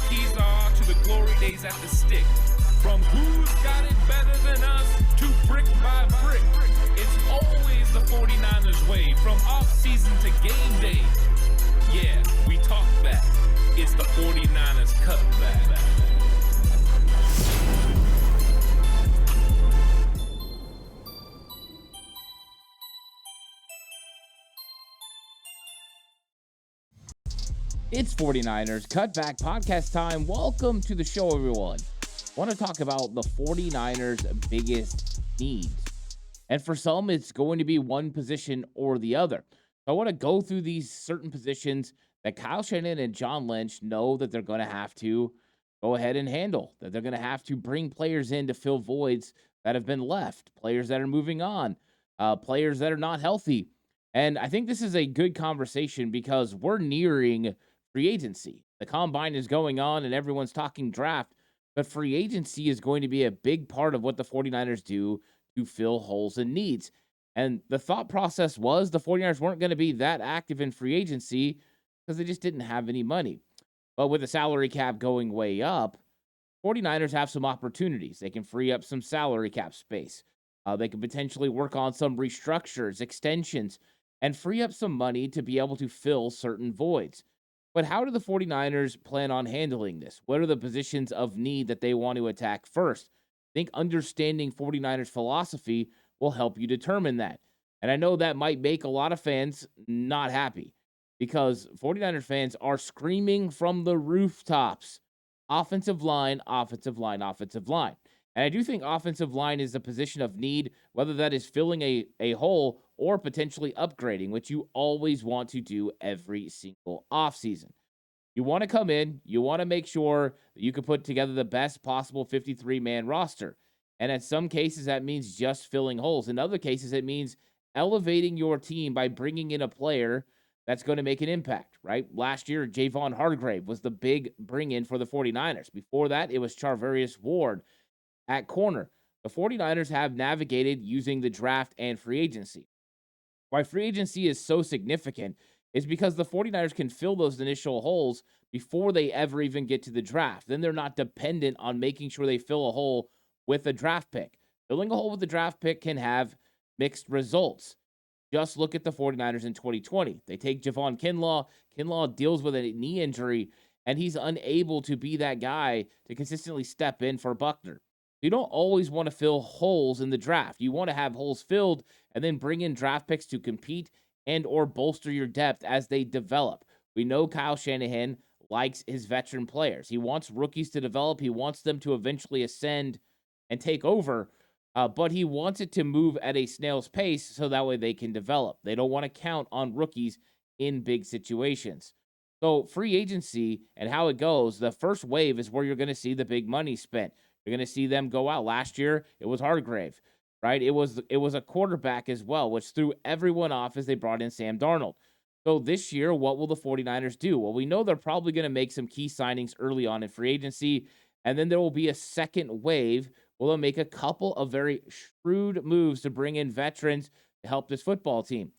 keys are to the glory days at the stick. From who's got it better than us to brick by brick. It's always the 49ers way, from off-season to game day. Yeah, we talk back. It's the 49ers Cutback. It's 49ers Cutback Podcast time. Welcome to the show, everyone. I want to talk about the 49ers' biggest needs. And for some, it's going to be one position or the other. So I want to go through these certain positions that Kyle Shanahan and John Lynch know that they're going to have to go ahead and handle, that they're going to have to bring players in to fill voids that have been left, players that are moving on, players that are not healthy. And I think this is a good conversation because we're nearing free agency. The combine is going on and everyone's talking draft, but free agency is going to be a big part of what the 49ers do to fill holes and needs. And the thought process was the 49ers weren't going to be that active in free agency because they just didn't have any money. But with the salary cap going way up, 49ers have some opportunities. They can free up some salary cap space. They can potentially work on some restructures, extensions, and free up some money to be able to fill certain voids. But how do the 49ers plan on handling this? What are the positions of need that they want to attack first? I think understanding 49ers philosophy will help you determine that. And I know that might make a lot of fans not happy because 49ers fans are screaming from the rooftops, offensive line, offensive line, offensive line. And I do think offensive line is a position of need, whether that is filling a hole or potentially upgrading, which you always want to do every single offseason. You want to come in, you want to make sure that you can put together the best possible 53-man roster. And in some cases, that means just filling holes. In other cases, it means elevating your team by bringing in a player that's going to make an impact, right? Last year, Javon Hargrave was the big bring-in for the 49ers. Before that, it was Charvarius Ward at corner. The 49ers have navigated using the draft and free agency. Why free agency is so significant is because the 49ers can fill those initial holes before they ever even get to the draft. Then they're not dependent on making sure they fill a hole with a draft pick. Filling a hole with a draft pick can have mixed results. Just look at the 49ers in 2020. They take Javon Kinlaw. Kinlaw deals with a knee injury, and he's unable to be that guy to consistently step in for Buckner. You don't always want to fill holes in the draft. You want to have holes filled and then bring in draft picks to compete and or bolster your depth as they develop. We know Kyle Shanahan likes his veteran players. He wants rookies to develop. He wants them to eventually ascend and take over, but he wants it to move at a snail's pace so that way they can develop. They don't want to count on rookies in big situations. So free agency and how it goes, the first wave is where you're going to see the big money spent. You're going to see them go out. Last year, it was Hargrave, right? It was a quarterback as well, which threw everyone off as they brought in Sam Darnold. So this year, what will the 49ers do? Well, we know they're probably going to make some key signings early on in free agency, and then there will be a second wave where they'll make a couple of very shrewd moves to bring in veterans to help this football team.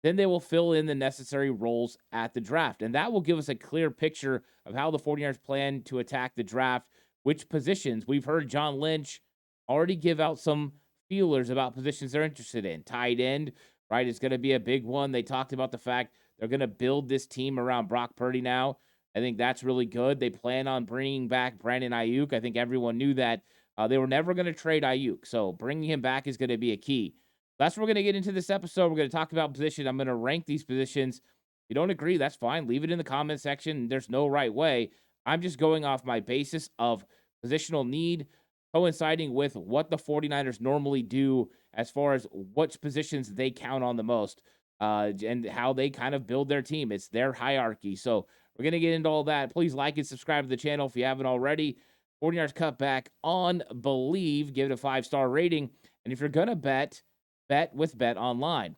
Then they will fill in the necessary roles at the draft, and that will give us a clear picture of how the 49ers plan to attack the draft. Which positions? We've heard John Lynch already give out some feelers about positions they're interested in. Tight end, right, is going to be a big one. They talked about the fact they're going to build this team around Brock Purdy now. I think that's really good. They plan on bringing back Brandon Ayuk. I think everyone knew that. They were never going to trade Ayuk, so bringing him back is going to be a key. That's what we're going to get into this episode. We're going to talk about position. I'm going to rank these positions. If you don't agree, that's fine. Leave it in the comment section. There's no right way. I'm just going off my basis of positional need coinciding with what the 49ers normally do as far as which positions they count on the most and how they kind of build their team. It's their hierarchy. So we're going to get into all that. Please like and subscribe to the channel if you haven't already. 49ers Cutback on Believe. Give it a 5-star rating. And if you're going to bet with Bet Online.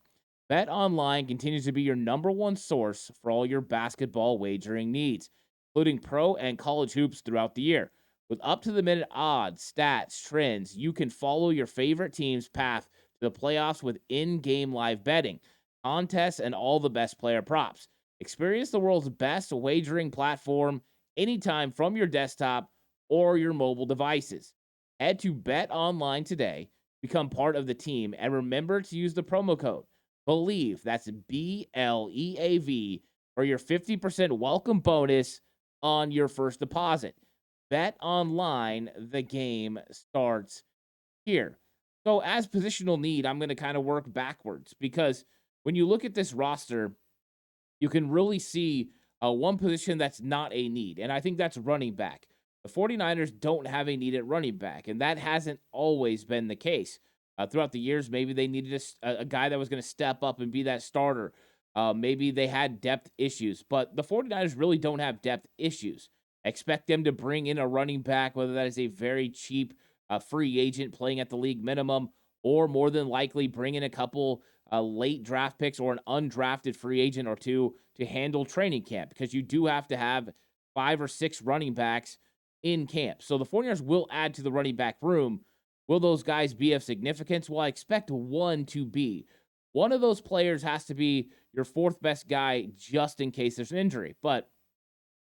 Bet Online continues to be your number one source for all your basketball wagering needs, including pro and college hoops throughout the year. With up-to-the-minute odds, stats, trends, you can follow your favorite team's path to the playoffs with in-game live betting, contests, and all the best player props. Experience the world's best wagering platform anytime from your desktop or your mobile devices. Head to Bet Online today, become part of the team, and remember to use the promo code BELIEVE, that's BLEAV, for your 50% welcome bonus on your first deposit. Bet Online, the game starts here. So, as positional need, I'm going to kind of work backwards because when you look at this roster, you can really see one position that's not a need, and I think that's running back. The 49ers don't have a need at running back, and that hasn't always been the case. Throughout the years, maybe they needed a guy that was going to step up and be that starter. Maybe they had depth issues, but the 49ers really don't have depth issues. Expect them to bring in a running back, whether that is a very cheap free agent playing at the league minimum, or more than likely bring in a couple late draft picks or an undrafted free agent or two to handle training camp, because you do have to have 5 or 6 running backs in camp. So the 49ers will add to the running back room. Will those guys be of significance? Well, I expect one to be. One of those players has to be your 4th best guy just in case there's an injury. But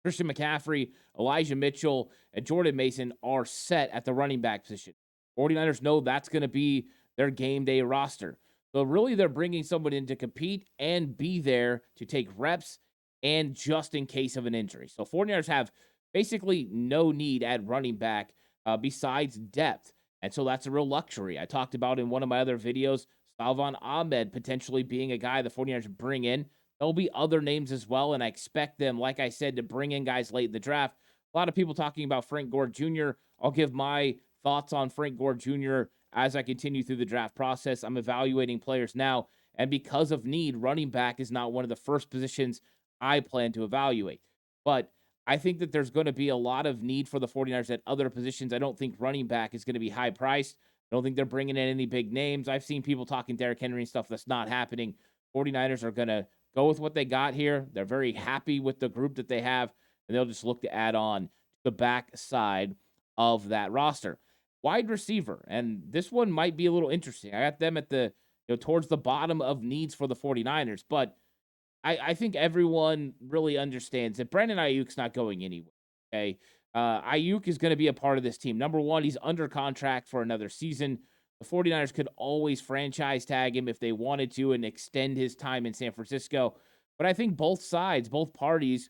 Christian McCaffrey, Elijah Mitchell, and Jordan Mason are set at the running back position. 49ers know that's going to be their game day roster. So really, they're bringing someone in to compete and be there to take reps and just in case of an injury. So 49ers have basically no need at running back besides depth. And so that's a real luxury. I talked about in one of my other videos, Salvon Ahmed potentially being a guy the 49ers bring in. There'll be other names as well, and I expect them, like I said, to bring in guys late in the draft. A lot of people talking about Frank Gore Jr. I'll give my thoughts on Frank Gore Jr. as I continue through the draft process. I'm evaluating players now, and because of need, running back is not one of the first positions I plan to evaluate. But I think that there's going to be a lot of need for the 49ers at other positions. I don't think running back is going to be high priced. I don't think they're bringing in any big names. I've seen people talking Derrick Henry and stuff. That's not happening. 49ers are going to go with what they got here. They're very happy with the group that they have, and they'll just look to add on to the back side of that roster. Wide receiver, and this one might be a little interesting. I got them at the towards the bottom of needs for the 49ers, but I think everyone really understands that Brandon Ayuk's not going anywhere. Okay. Ayuk is going to be a part of this team. Number one, he's under contract for another season. The 49ers could always franchise tag him if they wanted to and extend his time in San Francisco. But I think both sides, both parties,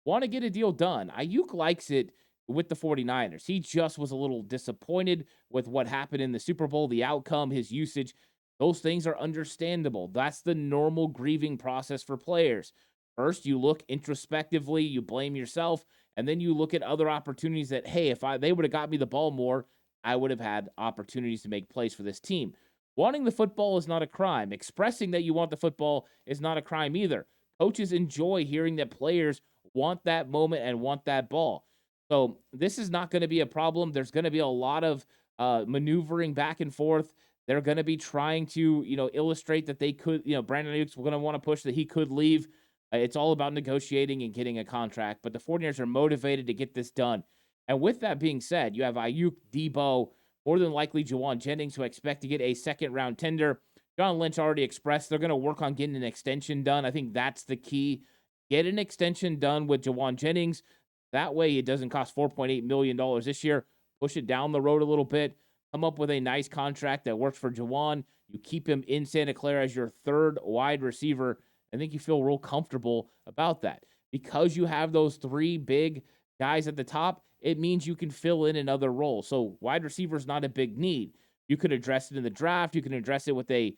want to get a deal done. Ayuk likes it with the 49ers. He just was a little disappointed with what happened in the Super Bowl, the outcome, his usage. Those things are understandable. That's the normal grieving process for players. First, you look introspectively, you blame yourself, and then you look at other opportunities that, hey, if they would have got me the ball more, I would have had opportunities to make plays for this team. Wanting the football is not a crime. Expressing that you want the football is not a crime either. Coaches enjoy hearing that players want that moment and want that ball. So this is not going to be a problem. There's going to be a lot of maneuvering back and forth. They're going to be trying to, illustrate that they could, Brandon Ayuk's going to want to push that he could leave. It's all about negotiating and getting a contract, but the 49ers are motivated to get this done. And with that being said, you have Ayuk, Debo, more than likely Juwan Jennings, who expect to get a second-round tender. John Lynch already expressed they're going to work on getting an extension done. I think that's the key. Get an extension done with Juwan Jennings. That way it doesn't cost $4.8 million this year. Push it down the road a little bit. Come up with a nice contract that works for Juwan. You keep him in Santa Clara as your 3rd wide receiver. I think you feel real comfortable about that. Because you have those 3 big guys at the top, it means you can fill in another role. So wide receiver is not a big need. You could address it in the draft. You can address it with a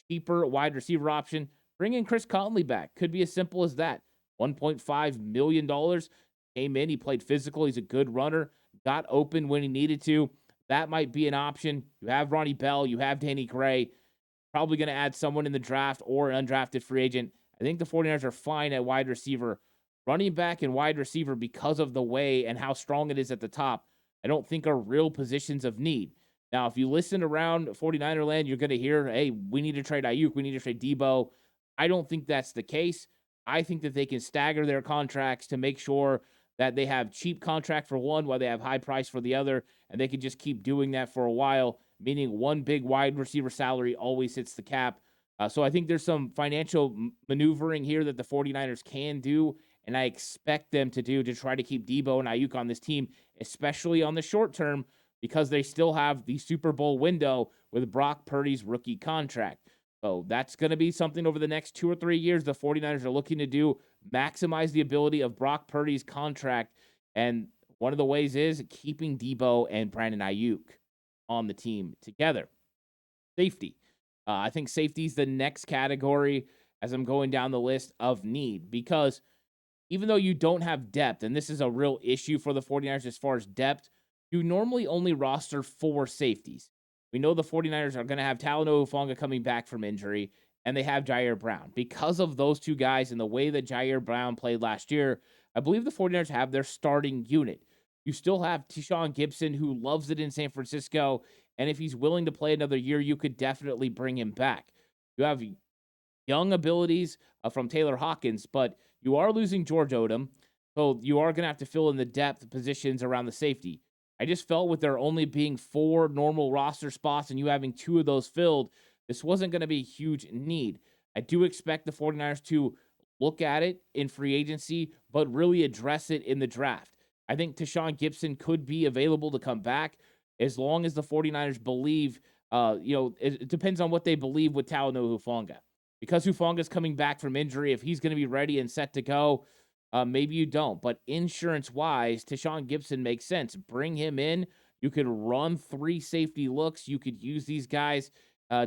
cheaper wide receiver option. Bring in Chris Conley back. Could be as simple as that. $1.5 million. Came in. He played physical. He's a good runner. Got open when he needed to. That might be an option. You have Ronnie Bell. You have Danny Gray. Probably going to add someone in the draft or an undrafted free agent. I think the 49ers are fine at wide receiver. Running back and wide receiver, because of the way and how strong it is at the top, I don't think are real positions of need. Now, if you listen around 49er land, you're going to hear, hey, we need to trade Ayuk. We need to trade Debo. I don't think that's the case. I think that they can stagger their contracts to make sure that they have cheap contract for one while they have high price for the other, and they can just keep doing that for a while, meaning one big wide receiver salary always hits the cap. So I think there's some financial maneuvering here that the 49ers can do and I expect them to do to try to keep Debo and Ayuk on this team, especially on the short term, because they still have the Super Bowl window with Brock Purdy's rookie contract. So that's going to be something over the next 2 or 3 years the 49ers are looking to do, maximize the ability of Brock Purdy's contract. And one of the ways is keeping Debo and Brandon Ayuk on the team together. Safety. I think safety is the next category as I'm going down the list of need, because even though you don't have depth, and this is a real issue for the 49ers as far as depth, you normally only roster 4 safeties. We know the 49ers are going to have Talanoa Hufanga coming back from injury, and they have Jair Brown. Because of those two guys and the way that Jair Brown played last year, I believe the 49ers have their starting unit. You still have Tishawn Gibson, who loves it in San Francisco, and if he's willing to play another year, you could definitely bring him back. You have young abilities from Taylor Hawkins, but you are losing George Odom, so you are going to have to fill in the depth positions around the safety. I just felt with there only being 4 normal roster spots and you having 2 of those filled, this wasn't going to be a huge need. I do expect the 49ers to look at it in free agency, but really address it in the draft. I think Tishawn Gibson could be available to come back as long as the 49ers believe, it depends on what they believe with Talanoa Hufanga. Because Hufanga's coming back from injury, if he's going to be ready and set to go, maybe you don't. But insurance-wise, Tishawn Gibson makes sense. Bring him in. You could run 3 safety looks. You could use these guys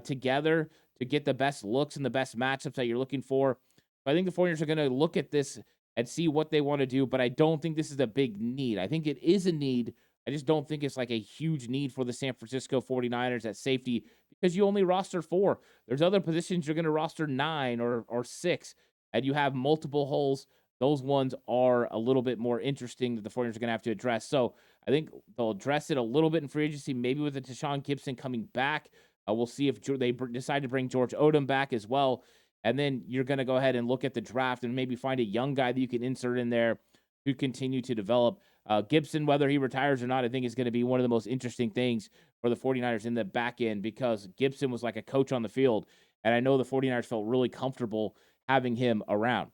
together to get the best looks and the best matchups that you're looking for. But I think the 49ers are going to look at this and see what they want to do, but I don't think this is a big need. I think it is a need. I just don't think it's like a huge need for the San Francisco 49ers at safety, because you only roster 4. There's other positions you're going to roster 9 or 6, and you have multiple holes. Those ones are a little bit more interesting that the 49ers are going to have to address. So I think they'll address it a little bit in free agency, maybe with the Tishawn Gibson coming back. We'll see if they decide to bring George Odom back as well. And then you're going to go ahead and look at the draft and maybe find a young guy that you can insert in there to continue to develop. Gibson, whether he retires or not, I think is going to be one of the most interesting things for the 49ers in the back end, because Gibson was like a coach on the field, and I know the 49ers felt really comfortable having him around.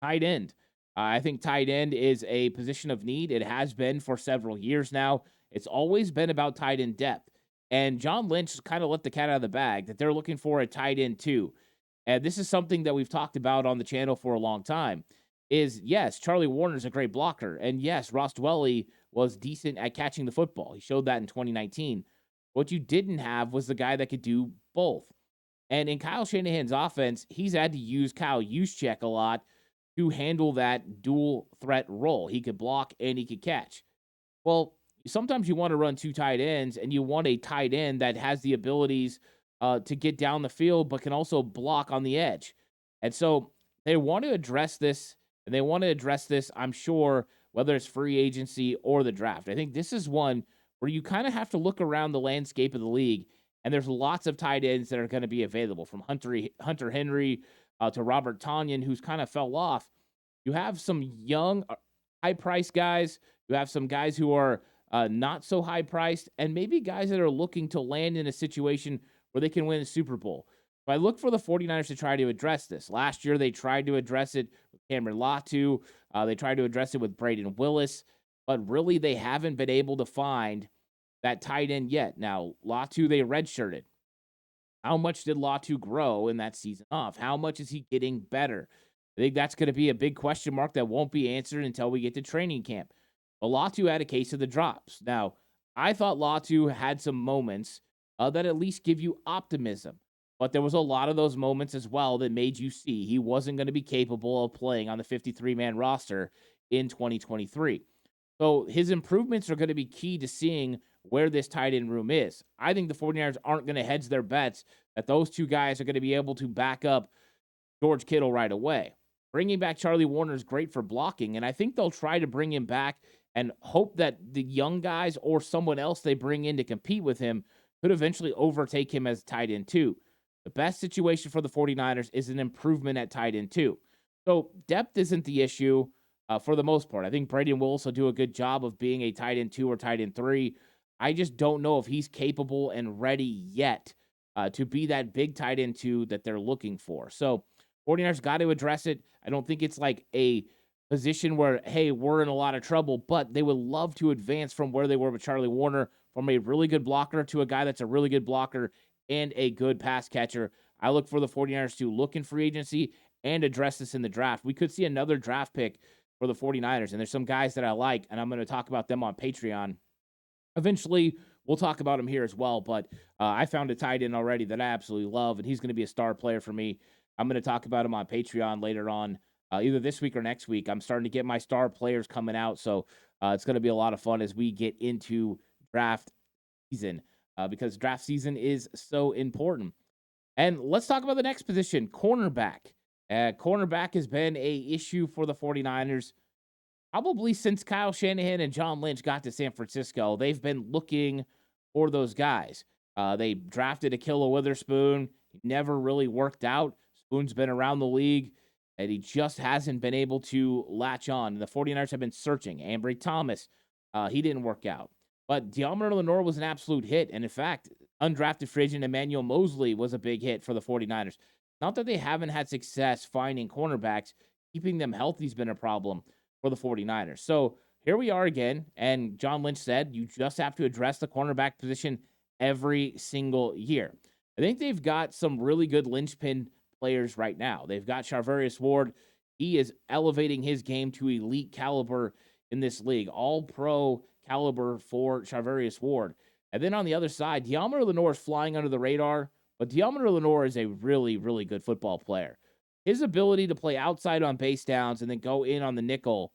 Tight end. I think tight end is a position of need. It has been for several years now. It's always been about tight end depth. And John Lynch kind of let the cat out of the bag that they're looking for a tight end too. And this is something that we've talked about on the channel for a long time, is yes, Charlie Warner's a great blocker. And yes, Ross Dwelley was decent at catching the football. He showed that in 2019. What you didn't have was the guy that could do both. And in Kyle Shanahan's offense, he's had to use Kyle Juszczyk a lot to handle that dual threat role. He could block and he could catch. Well, sometimes you want to run 2 tight ends, and you want a tight end that has the abilities to get down the field, but can also block on the edge. And so they want to address this, and they want to address this, I'm sure, whether it's free agency or the draft. I think this is one where you kind of have to look around the landscape of the league, and there's lots of tight ends that are going to be available, from Hunter Henry to Robert Tonyan, who's kind of fell off. You have some young, high-priced guys. You have some guys who are not so high-priced, and maybe guys that are looking to land in a situation where they can win a Super Bowl. So I look for the 49ers to try to address this. Last year, they tried to address it with Cameron Latu. They tried to address it with Braden Willis. But really, they haven't been able to find that tight end yet. Now, Latu, they redshirted. How much did Latu grow in that season off? How much is he getting better? I think that's going to be a big question mark that won't be answered until we get to training camp. But Latu had a case of the drops. Now, I thought Latu had some moments that at least give you optimism. But there was a lot of those moments as well that made you see he wasn't going to be capable of playing on the 53-man roster in 2023. So his improvements are going to be key to seeing where this tight end room is. I think the 49ers aren't going to hedge their bets that those 2 guys are going to be able to back up George Kittle right away. Bringing back Charlie Warner is great for blocking, and I think they'll try to bring him back and hope that the young guys or someone else they bring in to compete with him could eventually overtake him as tight end 2. The best situation for the 49ers is an improvement at tight end 2. So depth isn't the issue for the most part. I think Braden Willis will do a good job of being a tight end 2 or tight end 3. I just don't know if he's capable and ready yet to be that big tight end 2 that they're looking for. So 49ers got to address it. I don't think it's like a position where, hey, we're in a lot of trouble, but they would love to advance from where they were with Charlie Warner, from a really good blocker to a guy that's a really good blocker and a good pass catcher. I look for the 49ers to look in free agency and address this in the draft. We could see another draft pick for the 49ers, and there's some guys that I like, and I'm going to talk about them on Patreon. Eventually, we'll talk about him here as well, but I found a tight end already that I absolutely love, and he's going to be a star player for me. I'm going to talk about him on Patreon later on, either this week or next week. I'm starting to get my star players coming out, so it's going to be a lot of fun as we get into draft season, because draft season is so important. And let's talk about the next position, cornerback. Cornerback has been a issue for the 49ers probably since Kyle Shanahan and John Lynch got to San Francisco. They've been looking for those guys. They drafted Ahkello Witherspoon. He never really worked out. Spoon's been around the league, and he just hasn't been able to latch on. And the 49ers have been searching. Ambry Thomas, he didn't work out. But Deommodore Lenoir was an absolute hit. And in fact, undrafted free agent Emmanuel Mosley was a big hit for the 49ers. Not that they haven't had success finding cornerbacks, keeping them healthy has been a problem for the 49ers. So here we are again, and John Lynch said you just have to address the cornerback position every single year. I think they've got some really good linchpin players right now. They've got Charvarius Ward. He is elevating his game to elite caliber in this league, all-pro caliber for Charvarius Ward. And then on the other side, Deommodore Lenoir is flying under the radar, but Deommodore Lenoir is a really, really good football player. His ability to play outside on base downs and then go in on the nickel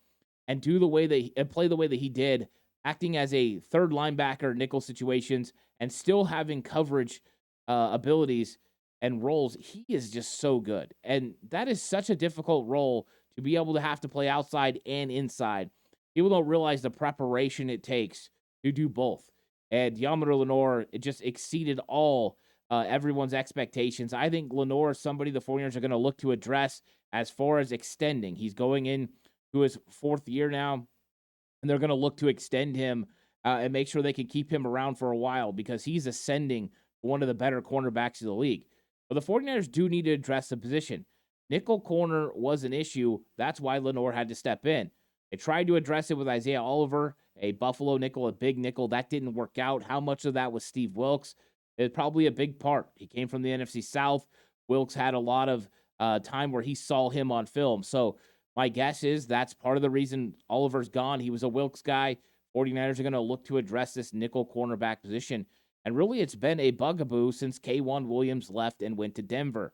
and do the way that play the way that he did, acting as a third linebacker nickel situations and still having coverage abilities and roles, he is just so good. And that is such a difficult role to be able to have to play outside and inside. People don't realize the preparation it takes to do both. And Deommodore Lenoir, it just exceeded all everyone's expectations. I think Lenoir is somebody the 49ers are going to look to address as far as extending. He's going in to his fourth year now, and they're going to look to extend him and make sure they can keep him around for a while because he's ascending to one of the better cornerbacks of the league. But the 49ers do need to address the position. Nickel corner was an issue. That's why Lenoir had to step in. They tried to address it with Isaiah Oliver, a Buffalo nickel, a big nickel. That didn't work out. How much of that was Steve Wilks? It's probably a big part. He came from the NFC South. Wilks had a lot of time where he saw him on film. So my guess is that's part of the reason Oliver's gone. He was a Wilks guy. 49ers are going to look to address this nickel cornerback position. And really, it's been a bugaboo since K'Wan Williams left and went to Denver.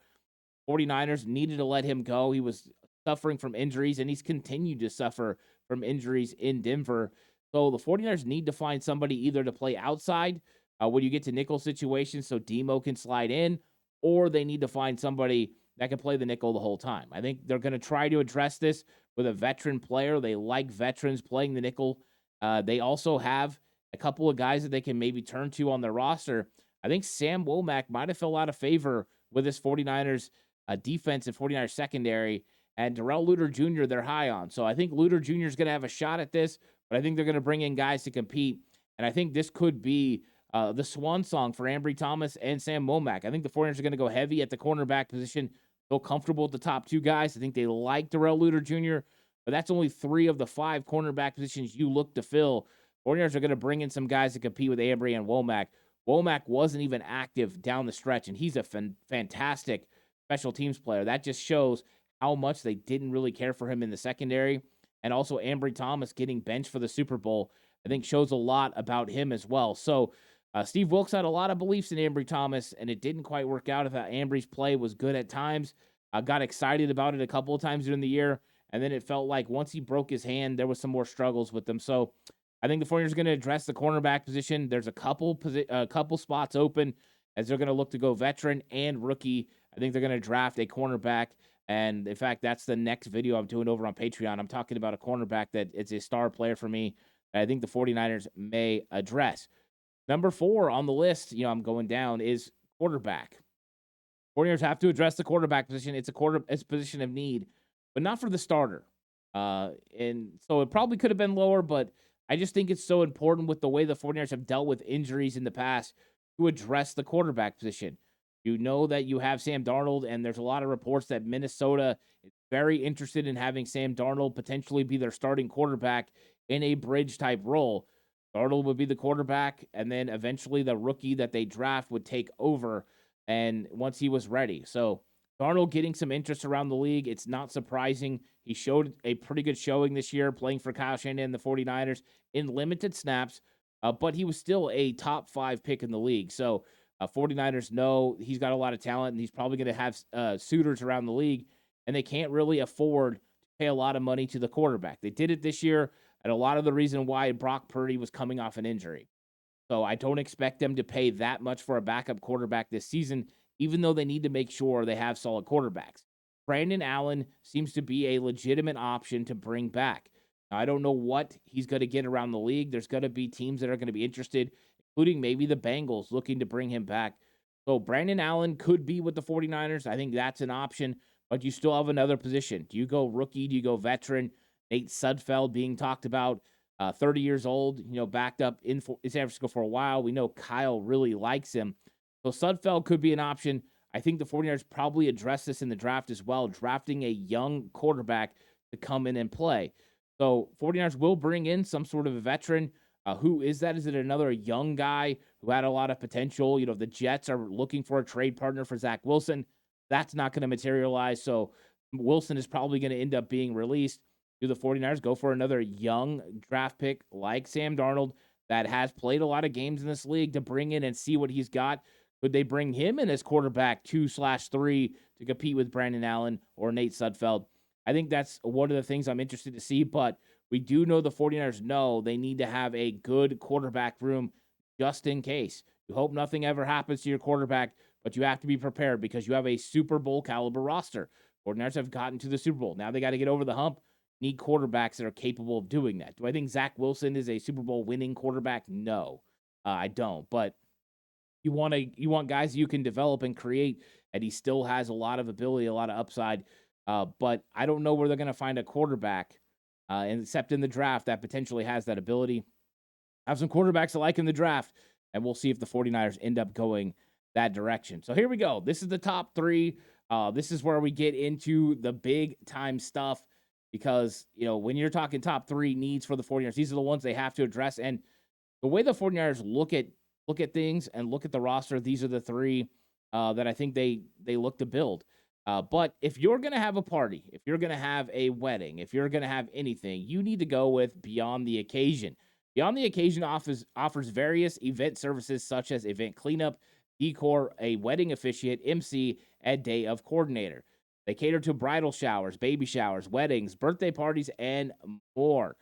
49ers needed to let him go. He was suffering from injuries, and he's continued to suffer from injuries in Denver. So the 49ers need to find somebody either to play outside when you get to nickel situations so Demo can slide in, or they need to find somebody that can play the nickel the whole time. I think they're going to try to address this with a veteran player. They like veterans playing the nickel. They also have a couple of guys that they can maybe turn to on their roster. I think Sam Womack might have fell out of favor with his 49ers defense and 49ers secondary, and Darrell Luter Jr. they're high on. So I think Luter Jr. is going to have a shot at this, but I think they're going to bring in guys to compete, and I think this could be the swan song for Ambry Thomas and Sam Womack. I think the 49ers are going to go heavy at the cornerback position, feel comfortable with the top two guys. I think they like Darrell Luter Jr., but that's only 3 of the 5 cornerback positions you look to fill. 49ers are going to bring in some guys to compete with Ambry and Womack. Womack wasn't even active down the stretch, and he's a fantastic special teams player. That just shows how much they didn't really care for him in the secondary. And also Ambry Thomas getting benched for the Super Bowl, I think shows a lot about him as well. So Steve Wilks had a lot of beliefs in Ambry Thomas, and it didn't quite work out. I thought Ambry's play was good at times. I got excited about it a couple of times during the year, and then it felt like once he broke his hand, there was some more struggles with them. So I think the 49ers are going to address the cornerback position. There's a couple spots open as they're going to look to go veteran and rookie. I think they're going to draft a cornerback. And in fact, that's the next video I'm doing over on Patreon. I'm talking about a cornerback that is a star player for me that I think the 49ers may address. Number 4 on the list, I'm going down, is quarterback. 49ers have to address the quarterback position. It's a position of need, but not for the starter. And so it probably could have been lower, but I just think it's so important with the way the 49ers have dealt with injuries in the past to address the quarterback position. You know that you have Sam Darnold, and there's a lot of reports that Minnesota is very interested in having Sam Darnold potentially be their starting quarterback in a bridge type role. Darnold would be the quarterback, and then eventually the rookie that they draft would take over and once he was ready. So Darnold getting some interest around the league. It's not surprising. He showed a pretty good showing this year playing for Kyle Shanahan and the 49ers in limited snaps, but he was still a top 5 pick in the league. So 49ers know he's got a lot of talent, and he's probably going to have suitors around the league, and they can't really afford to pay a lot of money to the quarterback. They did it this year, and a lot of the reason why Brock Purdy was coming off an injury. So I don't expect them to pay that much for a backup quarterback this season, even though they need to make sure they have solid quarterbacks. Brandon Allen seems to be a legitimate option to bring back. Now, I don't know what he's going to get around the league. There's going to be teams that are going to be interested, including maybe the Bengals looking to bring him back. So Brandon Allen could be with the 49ers. I think that's an option, but you still have another position. Do you go rookie? Do you go veteran? Nate Sudfeld being talked about, 30 years old, backed up in San Francisco for a while. We know Kyle really likes him. So Sudfeld could be an option. I think the 49ers probably address this in the draft as well, drafting a young quarterback to come in and play. So 49ers will bring in some sort of a veteran. Who is that? Is it another young guy who had a lot of potential? The Jets are looking for a trade partner for Zach Wilson. That's not going to materialize. So Wilson is probably going to end up being released. Do the 49ers go for another young draft pick like Sam Darnold that has played a lot of games in this league to bring in and see what he's got? Could they bring him in as quarterback 2/3 to compete with Brandon Allen or Nate Sudfeld? I think that's one of the things I'm interested to see, but we do know the 49ers know they need to have a good quarterback room just in case. You hope nothing ever happens to your quarterback, but you have to be prepared because you have a Super Bowl caliber roster. 49ers have gotten to the Super Bowl. Now they got to get over the hump. Need quarterbacks that are capable of doing that. Do I think Zach Wilson is a Super Bowl winning quarterback? No, I don't. But you want guys you can develop and create, and he still has a lot of ability, a lot of upside. But I don't know where they're going to find a quarterback, except in the draft, that potentially has that ability. Have some quarterbacks I like in the draft, and we'll see if the 49ers end up going that direction. So here we go. This is the top 3. This is where we get into the big time stuff. Because, when you're talking top 3 needs for the 49ers, these are the ones they have to address. And the way the 49ers look at things and look at the roster, these are the 3 that I think they look to build. But if you're going to have a party, if you're going to have a wedding, if you're going to have anything, you need to go with Beyond the Occasion. Beyond the Occasion offers various event services such as event cleanup, decor, a wedding officiant, MC, and day of coordinator. They cater to bridal showers, baby showers, weddings, birthday parties, and more.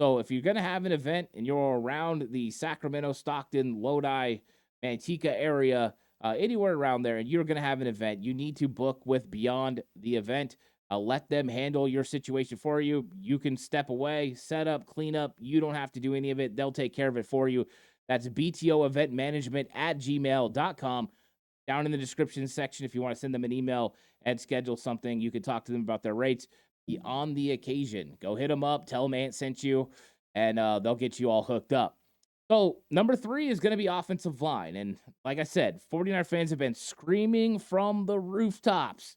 So if you're going to have an event and you're around the Sacramento, Stockton, Lodi, Manteca area, anywhere around there, and you're going to have an event, you need to book with Beyond the Event. Let them handle your situation for you. You can step away, set up, clean up. You don't have to do any of it. They'll take care of it for you. That's btoeventmanagement at gmail.com. Down in the description section, if you want to send them an email and schedule something, you can talk to them about their rates. Beyond the Occasion. Go hit them up. Tell them Ant sent you, and they'll get you all hooked up. So, number 3 is going to be offensive line. And like I said, 49er fans have been screaming from the rooftops,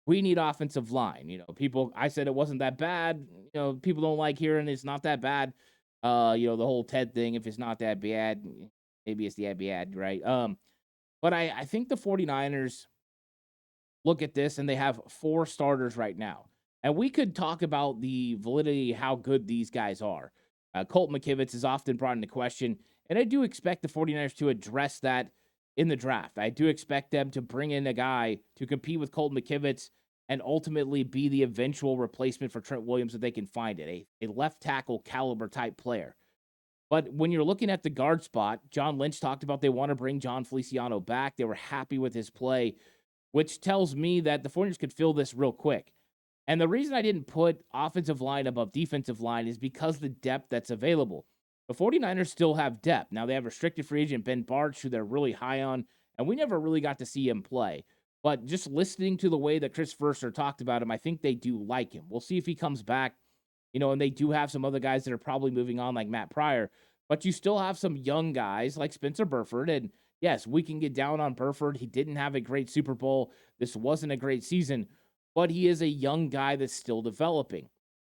we need offensive line. I said it wasn't that bad. People don't like hearing it's not that bad. The whole Ted thing, if it's not that bad, maybe it's that bad, right? But I think the 49ers look at this and they have 4 starters right now. And we could talk about the validity, how good these guys are. Colt McKivitz is often brought into question, and I do expect the 49ers to address that in the draft. I do expect them to bring in a guy to compete with Colt McKivitz and ultimately be the eventual replacement for Trent Williams if they can find it, a left tackle caliber type player. But when you're looking at the guard spot, John Lynch talked about they want to bring John Feliciano back. They were happy with his play, which tells me that the 49ers could fill this real quick. And the reason I didn't put offensive line above defensive line is because the depth that's available. The 49ers still have depth. Now, they have restricted free agent Ben Bartch, who they're really high on, and we never really got to see him play. But just listening to the way that Chris Verser talked about him, I think they do like him. We'll see if he comes back. And they do have some other guys that are probably moving on, like Matt Pryor. But you still have some young guys like Spencer Burford. And yes, we can get down on Burford. He didn't have a great Super Bowl. This wasn't a great season. but he is a young guy that's still developing.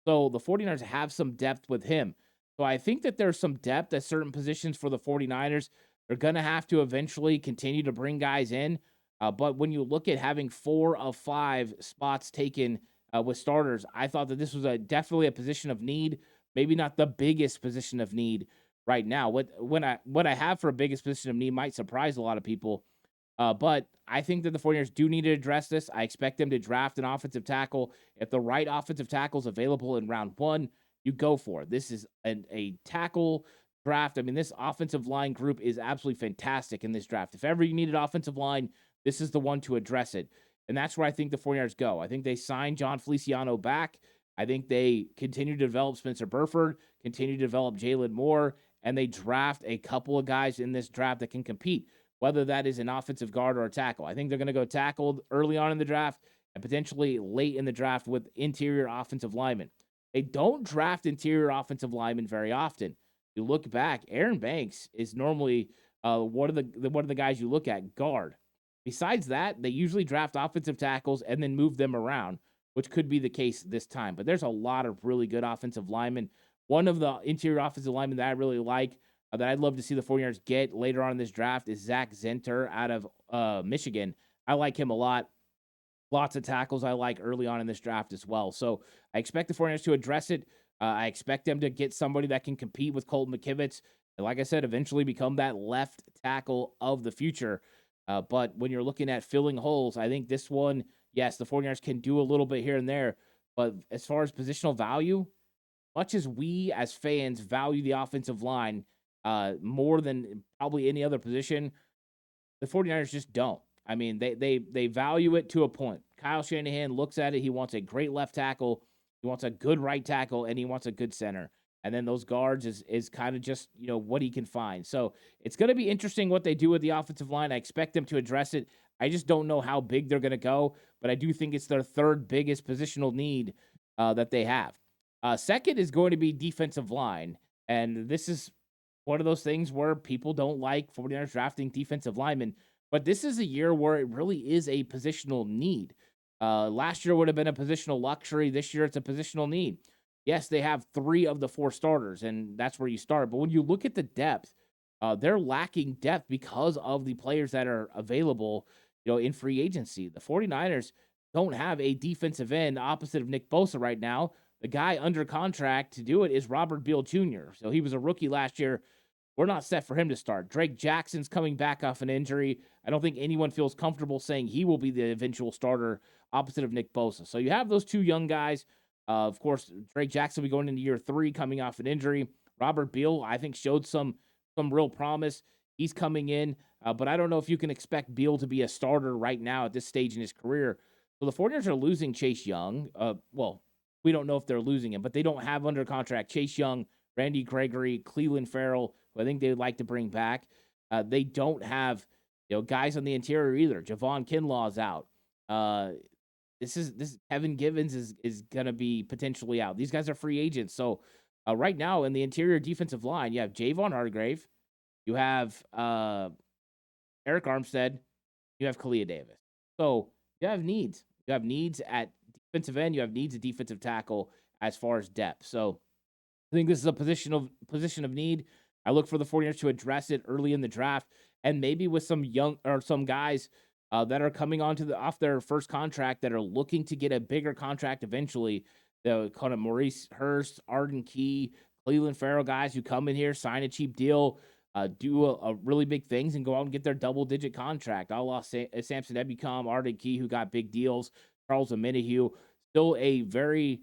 So the 49ers have some depth with him. So I think that there's some depth at certain positions for the 49ers. They're going to have to eventually continue to bring guys in. But when you look at having 4 of 5 spots taken with starters, I thought that this was definitely a position of need, maybe not the biggest position of need right now. What I have for a biggest position of need might surprise a lot of people. But I think that the 49ers do need to address this. I expect them to draft an offensive tackle. If the right offensive tackle is available in round 1, you go for it. This is a tackle draft. I mean, this offensive line group is absolutely fantastic in this draft. If ever you need an offensive line, this is the one to address it. And that's where I think the 49ers go. I think they sign John Feliciano back. I think they continue to develop Spencer Burford, continue to develop Jalen Moore, and they draft a couple of guys in this draft that can compete, whether that is an offensive guard or a tackle. I think they're going to go tackle early on in the draft and potentially late in the draft with interior offensive linemen. They don't draft interior offensive linemen very often. You look back, Aaron Banks is normally one of the guys you look at, guard. Besides that, they usually draft offensive tackles and then move them around, which could be the case this time. But there's a lot of really good offensive linemen. One of the interior offensive linemen that I really like, that I'd love to see the 49ers get later on in this draft, is Zach Zenter out of Michigan. I like him a lot. Lots of tackles I like early on in this draft as well. So I expect the 49ers to address it. I expect them to get somebody that can compete with Colton McKivitz. And like I said, eventually become that left tackle of the future. But when you're looking at filling holes, I think this one, yes, the 49ers can do a little bit here and there. But as far as positional value, much as we as fans value the offensive line more than probably any other position, the 49ers just don't. I mean, they value it to a point. Kyle Shanahan looks at it. He wants a great left tackle. He wants a good right tackle, and he wants a good center. And then those guards is kind of just, what he can find. So it's going to be interesting what they do with the offensive line. I expect them to address it. I just don't know how big they're going to go, but I do think it's their third biggest positional need that they have. Second is going to be defensive line. And this is one of those things where people don't like 49ers drafting defensive linemen, but this is a year where it really is a positional need. Last year would have been a positional luxury. This year it's a positional need. Yes, they have 3 of the 4 starters, and that's where you start. But when you look at the depth, they're lacking depth because of the players that are available, in free agency. The 49ers don't have a defensive end opposite of Nick Bosa right now. The guy under contract to do it is Robert Beal Jr. So he was a rookie last year. We're not set for him to start. Drake Jackson's coming back off an injury. I don't think anyone feels comfortable saying he will be the eventual starter opposite of Nick Bosa. So you have those 2 young guys. Of course, Drake Jackson will be going into year 3 coming off an injury. Robert Beal, I think, showed some real promise. He's coming in, but I don't know if you can expect Beal to be a starter right now at this stage in his career. So the 49ers are losing Chase Young. Well, we don't know if they're losing him, but they don't have under contract Chase Young, Randy Gregory, Cleveland Farrell, who I think they would like to bring back. They don't have guys on the interior either. Javon Kinlaw's out. This Kevin Givens is going to be potentially out. These guys are free agents. So right now in the interior defensive line, you have Javon Hargrave, you have Eric Armstead, you have Kalia Davis. So you have needs. You have needs at defensive end. You have needs at defensive tackle as far as depth. So I think this is a position of need. I look for the 49ers to address it early in the draft, and maybe with some young or some guys that are coming off their first contract that are looking to get a bigger contract eventually. The kind of Maurice Hurst, Arden Key, Cleveland Farrell guys who come in here, sign a cheap deal, do a really big things, and go out and get their double-digit contract. I lost Samson Ebukam, Arden Key, who got big deals, Charles Omenihu. Still a very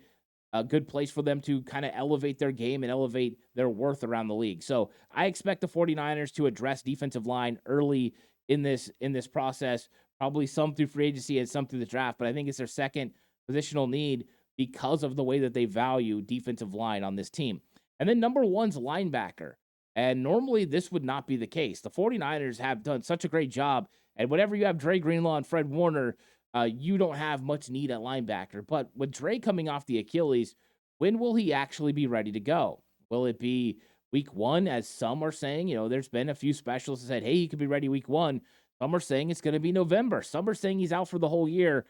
good place for them to kind of elevate their game and elevate their worth around the league. So I expect the 49ers to address defensive line early in this process, probably some through free agency and some through the draft, but I think it's their second positional need because of the way that they value defensive line on this team. And then number 1's linebacker. And normally this would not be the case. The 49ers have done such a great job, and whenever you have Dre Greenlaw and Fred Warner, you don't have much need at linebacker. But with Dre coming off the Achilles, when will he actually be ready to go? Will it be week 1, as some are saying? There's been a few specialists that said, hey, he could be ready week 1. Some are saying it's going to be November. Some are saying he's out for the whole year.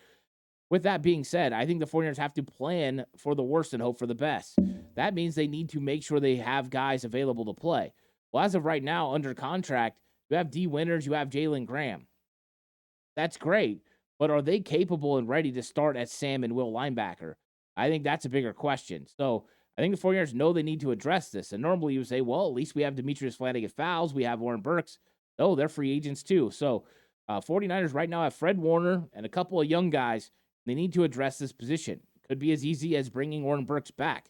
With that being said, I think the 49ers have to plan for the worst and hope for the best. That means they need to make sure they have guys available to play. Well, as of right now, under contract, you have D. Winters, you have Jalen Graham. That's great, but are they capable and ready to start at Sam and Will linebacker? I think that's a bigger question. So I think the 49ers know they need to address this. And normally you would say, well, at least we have Demetrius Flanagan Fowles, we have Warren Burks. No, they're free agents too. So 49ers right now have Fred Warner and a couple of young guys. They need to address this position. Could be as easy as bringing Warren Burks back.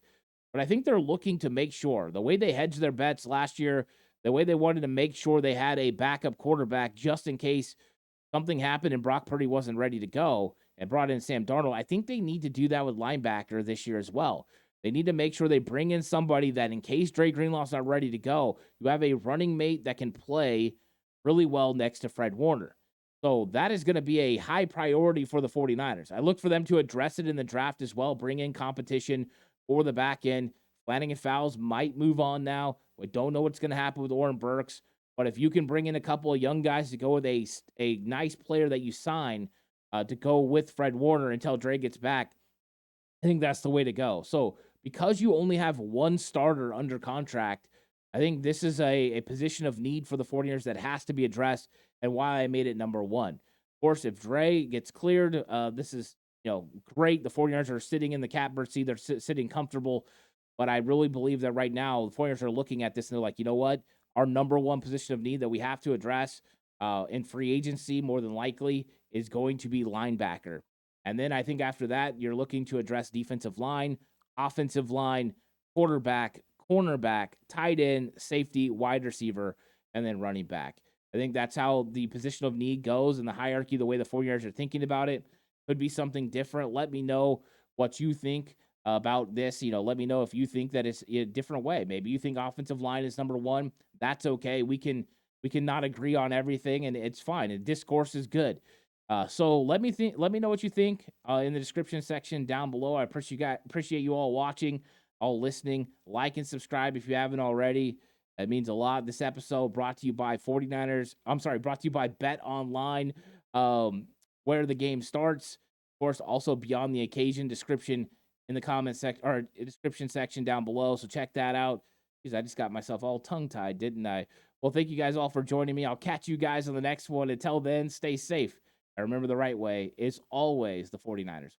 But I think they're looking to make sure the way they hedged their bets last year, the way they wanted to make sure they had a backup quarterback just in case something happened and Brock Purdy wasn't ready to go and brought in Sam Darnold. I think they need to do that with linebacker this year as well. They need to make sure they bring in somebody that in case Dre Greenlaw's not ready to go, you have a running mate that can play really well next to Fred Warner. So that is going to be a high priority for the 49ers. I look for them to address it in the draft as well, bring in competition for the back end. Flanagan Fowles might move on now. We don't know what's going to happen with Warren Burks. But if you can bring in a couple of young guys to go with a nice player that you sign to go with Fred Warner until Dre gets back, I think that's the way to go. So because you only have one starter under contract, I think this is a position of need for the 49ers that has to be addressed and why I made it number one. Of course, if Dre gets cleared, this is great. The 49ers are sitting in the catbird seat. They're sitting comfortable. But I really believe that right now the 49ers are looking at this and they're like, you know what? Our number one position of need that we have to address in free agency more than likely is going to be linebacker. And then I think after that, you're looking to address defensive line, offensive line, quarterback, cornerback, tight end, safety, wide receiver, and then running back. I think that's how the position of need goes in the hierarchy, the way the 49ers are thinking about it. Could be something different. Let me know what you think about this. Let me know if you think that it's a different way. Maybe you think offensive line is number one. That's okay. We can not agree on everything, and it's fine. And discourse is good. So let me know what you think in the description section down below. I appreciate you all watching, all listening. Like and subscribe if you haven't already. That means a lot. This episode brought to you by brought to you by Bet Online, where the game starts. Of course, also Beyond the Occasion description in the comment section or description section down below. So check that out. Because I just got myself all tongue-tied, didn't I? Well, thank you guys all for joining me. I'll catch you guys on the next one. Until then, stay safe. And remember, the right way is always the 49ers.